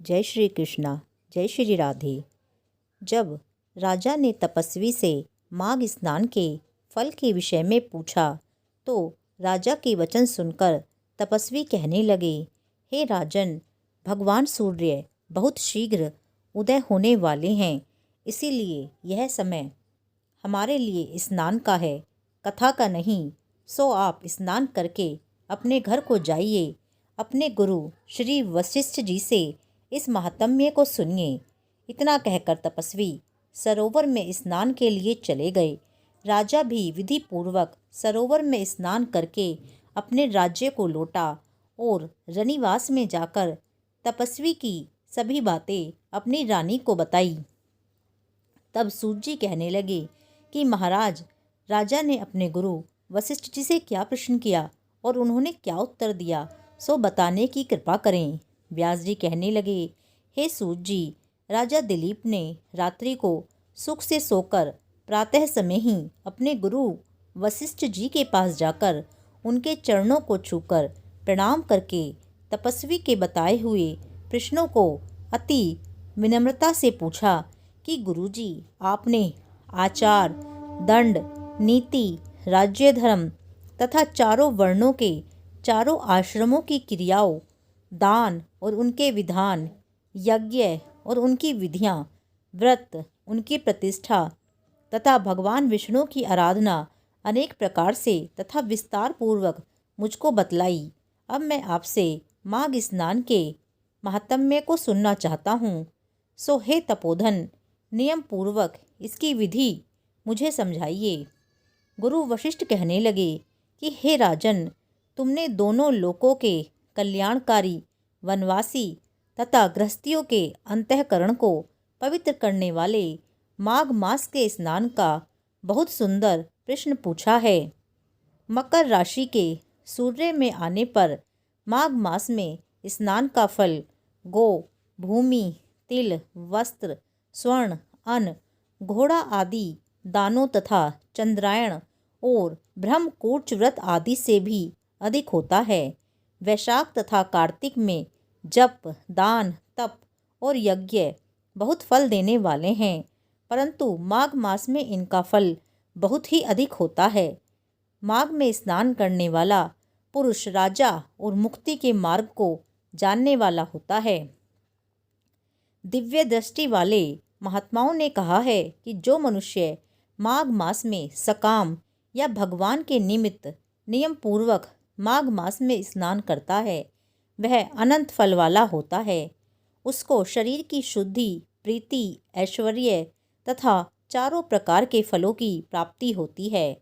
जय श्री कृष्णा, जय श्री राधे। जब राजा ने तपस्वी से माघ स्नान के फल के विषय में पूछा तो राजा के वचन सुनकर तपस्वी कहने लगे, हे राजन, भगवान सूर्य बहुत शीघ्र उदय होने वाले हैं, इसीलिए यह समय हमारे लिए स्नान का है, कथा का नहीं। सो आप स्नान करके अपने घर को जाइए, अपने गुरु श्री वशिष्ठ जी से इस महात्म्य को सुनिए। इतना कहकर तपस्वी सरोवर में स्नान के लिए चले गए। राजा भी विधि पूर्वक सरोवर में स्नान करके अपने राज्य को लौटा और रनिवास में जाकर तपस्वी की सभी बातें अपनी रानी को बताई। तब सूत जी कहने लगे कि महाराज, राजा ने अपने गुरु वशिष्ठ जी से क्या प्रश्न किया और उन्होंने क्या उत्तर दिया, सो बताने की कृपा करें। व्यास जी कहने लगे, हे सूत जी, राजा दिलीप ने रात्रि को सुख से सोकर प्रातः समय ही अपने गुरु वशिष्ठ जी के पास जाकर उनके चरणों को छूकर प्रणाम करके तपस्वी के बताए हुए प्रश्नों को अति विनम्रता से पूछा कि गुरुजी, आपने आचार, दंड, नीति, राज्य धर्म तथा चारों वर्णों के चारों आश्रमों की क्रियाओं, दान और उनके विधान, यज्ञ और उनकी विधियां, व्रत, उनकी प्रतिष्ठा तथा भगवान विष्णु की आराधना अनेक प्रकार से तथा विस्तार पूर्वक मुझको बतलाई। अब मैं आपसे माघ स्नान के महात्म्य को सुनना चाहता हूँ। सो हे तपोधन, नियम पूर्वक इसकी विधि मुझे समझाइए। गुरु वशिष्ठ कहने लगे कि हे राजन, तुमने दोनों लोकों के कल्याणकारी, वनवासी तथा गृहस्थियों के अंतःकरण को पवित्र करने वाले माघ मास के स्नान का बहुत सुंदर प्रश्न पूछा है। मकर राशि के सूर्य में आने पर माघ मास में स्नान का फल गो, भूमि, तिल, वस्त्र, स्वर्ण, अन्न, घोड़ा आदि दानों तथा चंद्रायण और ब्रह्मकूर्च व्रत आदि से भी अधिक होता है। वैशाख तथा कार्तिक में जप, दान, तप और यज्ञ बहुत फल देने वाले हैं, परंतु माघ मास में इनका फल बहुत ही अधिक होता है। माघ में स्नान करने वाला पुरुष राजा और मुक्ति के मार्ग को जानने वाला होता है। दिव्य दृष्टि वाले महात्माओं ने कहा है कि जो मनुष्य माघ मास में सकाम या भगवान के निमित्त नियम पूर्वक माघ मास में स्नान करता है, वह अनंत फल वाला होता है। उसको शरीर की शुद्धि, प्रीति, ऐश्वर्य तथा चारों प्रकार के फलों की प्राप्ति होती है।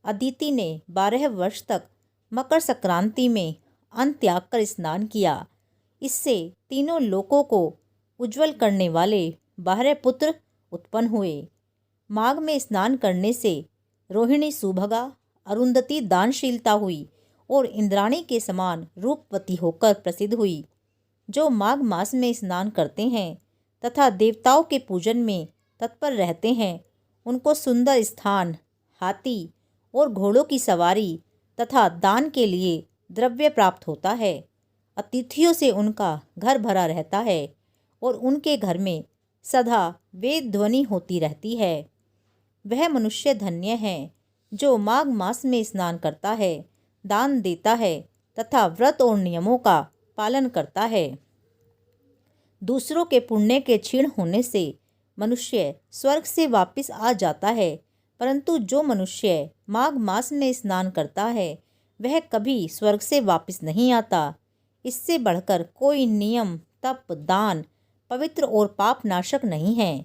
अदिति ने 12 वर्ष तक मकर संक्रांति में अन्न त्याग कर स्नान किया। इससे तीनों लोकों को उज्जवल करने वाले 12 पुत्र उत्पन्न हुए। माघ में स्नान करने से रोहिणी सुभगा, अरुंधति दानशीलता हुई और इंद्राणी के समान रूपवती होकर प्रसिद्ध हुई। जो माघ मास में स्नान करते हैं तथा देवताओं के पूजन में तत्पर रहते हैं, उनको सुंदर स्थान, हाथी और घोड़ों की सवारी तथा दान के लिए द्रव्य प्राप्त होता है। अतिथियों से उनका घर भरा रहता है और उनके घर में सदा वेद ध्वनि होती रहती है। वह मनुष्य धन्य है जो माघ मास में स्नान करता है, दान देता है तथा व्रत और नियमों का पालन करता है। दूसरों के पुण्य के क्षीण होने से मनुष्य स्वर्ग से वापस आ जाता है, परंतु जो मनुष्य माघ मास में स्नान करता है वह कभी स्वर्ग से वापस नहीं आता। इससे बढ़कर कोई नियम, तप, दान पवित्र और पाप नाशक नहीं है।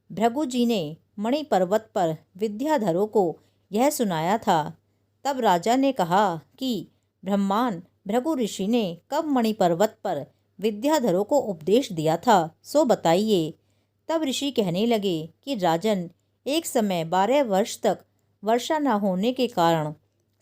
भृगु जी ने मणि पर्वत पर विद्याधरों को यह सुनाया था। तब राजा ने कहा कि ब्रह्मान भृगु ऋषि ने कब मणि पर्वत पर विद्याधरों को उपदेश दिया था, सो बताइए। तब ऋषि कहने लगे कि राजन, एक समय 12 वर्ष तक वर्षा न होने के कारण,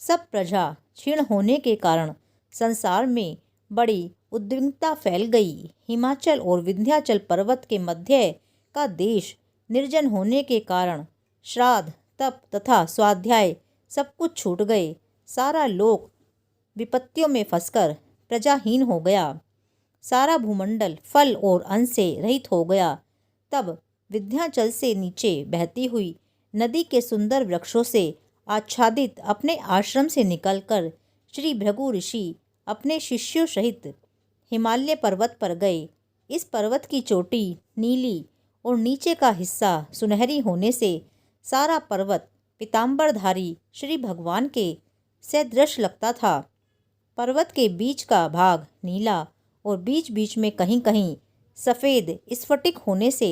सब प्रजा क्षीण होने के कारण संसार में बड़ी उद्विग्नता फैल गई। हिमाचल और विंध्याचल पर्वत के मध्य का देश निर्जन होने के कारण श्राद्ध, तप तथा स्वाध्याय सब कुछ छूट गए। सारा लोक विपत्तियों में फंसकर प्रजाहीन हो गया। सारा भूमंडल फल और अन्न से रहित हो गया, तब विंध्याचल से नीचे बहती हुई नदी के सुंदर वृक्षों से आच्छादित अपने आश्रम से निकलकर श्री भृगु ऋषि अपने शिष्यों सहित हिमालय पर्वत पर गए। इस पर्वत की चोटी नीली और नीचे का हिस्सा सुनहरी होने से सारा पर्वत पीतांबरधारी श्री भगवान के सदृश लगता था। पर्वत के बीच का भाग नीला और बीच बीच में कहीं कहीं सफ़ेद स्फटिक होने से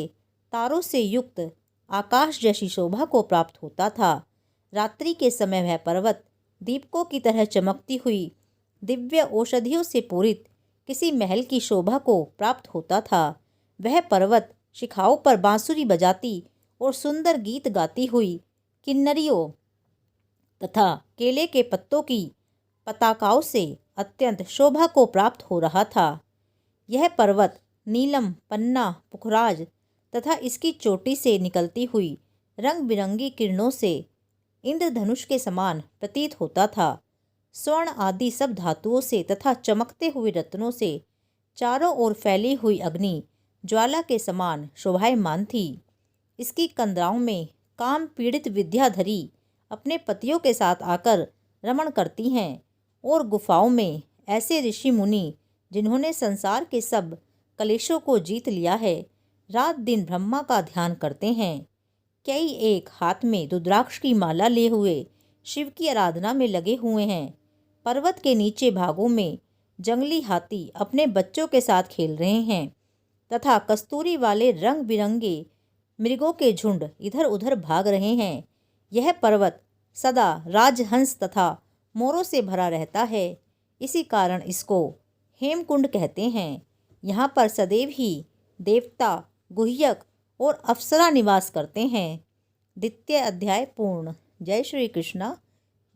तारों से युक्त आकाश जैसी शोभा को प्राप्त होता था। रात्रि के समय वह पर्वत दीपकों की तरह चमकती हुई दिव्य औषधियों से पूरित किसी महल की शोभा को प्राप्त होता था। वह पर्वत शिखाओं पर बांसुरी बजाती और सुंदर गीत गाती हुई किन्नरियों तथा केले के पत्तों की पताकाओं से अत्यंत शोभा को प्राप्त हो रहा था। यह पर्वत नीलम, पन्ना, पुखराज तथा इसकी चोटी से निकलती हुई रंग बिरंगी किरणों से इंद्रधनुष के समान प्रतीत होता था। स्वर्ण आदि सब धातुओं से तथा चमकते हुए रत्नों से चारों ओर फैली हुई अग्नि ज्वाला के समान शोभायमान थी। इसकी कंदराओं में काम पीड़ित विद्याधरी अपने पतियों के साथ आकर रमण करती हैं और गुफाओं में ऐसे ऋषि मुनि जिन्होंने संसार के सब कलेशों को जीत लिया है, रात दिन ब्रह्मा का ध्यान करते हैं। कई एक हाथ में रुद्राक्ष की माला लिए हुए शिव की आराधना में लगे हुए हैं। पर्वत के नीचे भागों में जंगली हाथी अपने बच्चों के साथ खेल रहे हैं तथा कस्तूरी वाले रंग बिरंगे मृगों के झुंड इधर उधर भाग रहे हैं। यह पर्वत सदा राजहंस तथा मोरों से भरा रहता है, इसी कारण इसको हेमकुंड कहते हैं। यहाँ पर सदैव ही देवता, गुह्यक और अप्सरा निवास करते हैं। द्वितीय अध्याय पूर्ण। जय श्री कृष्णा,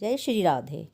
जय श्री राधे।